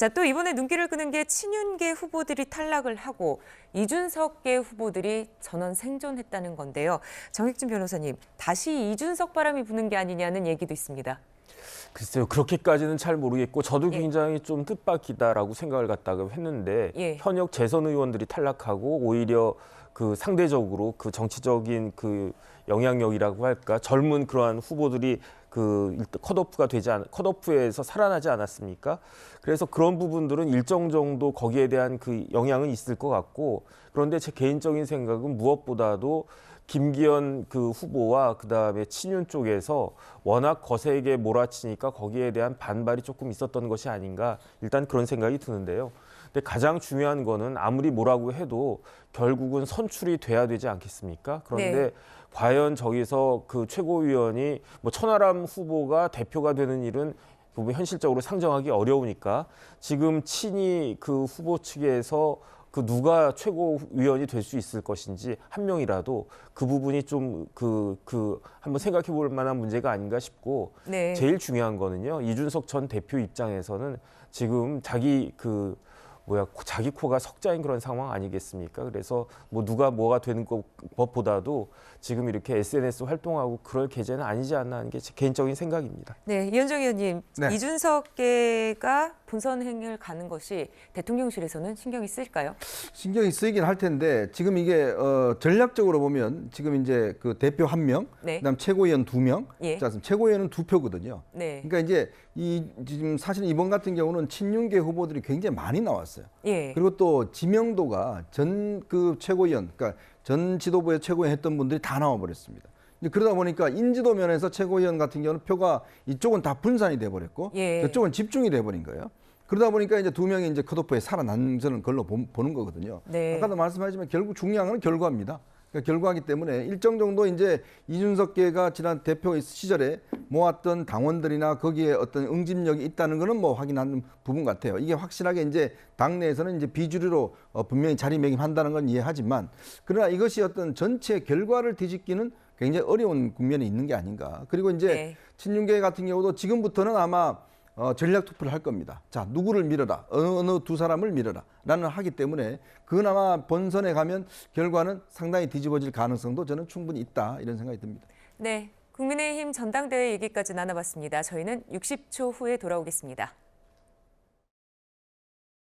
자, 또 이번에 눈길을 끄는 게 친윤계 후보들이 탈락을 하고 이준석계 후보들이 전원 생존했다는 건데요. 정익진 변호사님, 다시 이준석 바람이 부는 게 아니냐는 얘기도 있습니다. 글쎄요, 그렇게까지는 잘 모르겠고 저도 예. 굉장히 좀 뜻밖이다라고 생각을 갖다가 했는데 예. 현역 재선 의원들이 탈락하고 오히려 그 상대적으로 그 정치적인 그 영향력이라고 할까 젊은 그러한 후보들이 그 컷오프가 컷오프에서 살아나지 않았습니까? 그래서 그런 부분들은 일정 정도 거기에 대한 그 영향은 있을 것 같고, 그런데 제 개인적인 생각은 무엇보다도 김기현 그 후보와 그다음에 친윤 쪽에서 워낙 거세게 몰아치니까 거기에 대한 반발이 조금 있었던 것이 아닌가, 일단 그런 생각이 드는데요. 근데 가장 중요한 거는 아무리 뭐라고 해도 결국은 선출이 돼야 되지 않겠습니까? 그런데 네. 과연 저기서 그 최고위원이 뭐 천하람 후보가 대표가 되는 일은 현실적으로 상정하기 어려우니까 지금 친이 그 후보 측에서 그 누가 최고위원이 될 수 있을 것인지 한 명이라도 그 부분이 좀 한번 생각해 볼 만한 문제가 아닌가 싶고, 네. 제일 중요한 거는요, 이준석 전 대표 입장에서는 지금 자기 자기 코가 석자인 그런 상황 아니겠습니까? 그래서 뭐 누가 뭐가 되는 것보다도 지금 이렇게 SNS 활동하고 그럴 계제는 아니지 않나 하는 게 제 개인적인 생각입니다. 네, 이현정 의원님, 네. 이준석계가 본선행을 가는 것이 대통령실에서는 신경이 쓰일까요? 신경이 쓰이긴 할 텐데 지금 이게 전략적으로 보면 지금 이제 그 대표 1명, 네. 그다음 최고위원 2명, 예. 자, 최고위원은 2표거든요. 네. 그러니까 이제 지금 사실 이번 같은 경우는 친윤계 후보들이 굉장히 많이 나왔어요. 예. 그리고 또 지명도가 전 그 최고위원, 그러니까 전 지도부의 최고위원 했던 분들이 다 나와버렸습니다. 이제 그러다 보니까 인지도 면에서 최고위원 같은 경우는 표가 이쪽은 다 분산이 돼버렸고 예. 저쪽은 집중이 돼버린 거예요. 그러다 보니까 이제 2명이 이제 컷오프에 살아남는 걸로 보는 거거든요. 네. 아까도 말씀하셨지만 결국 중요한 건 결과입니다. 그러니까 결과이기 때문에 일정 정도 이제 이준석계가 지난 대표 시절에 모았던 당원들이나 거기에 어떤 응집력이 있다는 거는 뭐 확인하는 부분 같아요. 이게 확실하게 이제 당내에서는 이제 비주류로 분명히 자리매김한다는 건 이해하지만, 그러나 이것이 어떤 전체 결과를 뒤집기는 굉장히 어려운 국면에 있는 게 아닌가. 그리고 이제 네. 친윤계 같은 경우도 지금부터는 아마 전략 투표를 할 겁니다. 자, 누구를 밀어라, 어느 두 사람을 밀어라 라는 하기 때문에 그나마 본선에 가면 결과는 상당히 뒤집어질 가능성도 저는 충분히 있다, 이런 생각이 듭니다. 네, 국민의힘 전당대회 얘기까지 나눠봤습니다. 저희는 60초 후에 돌아오겠습니다.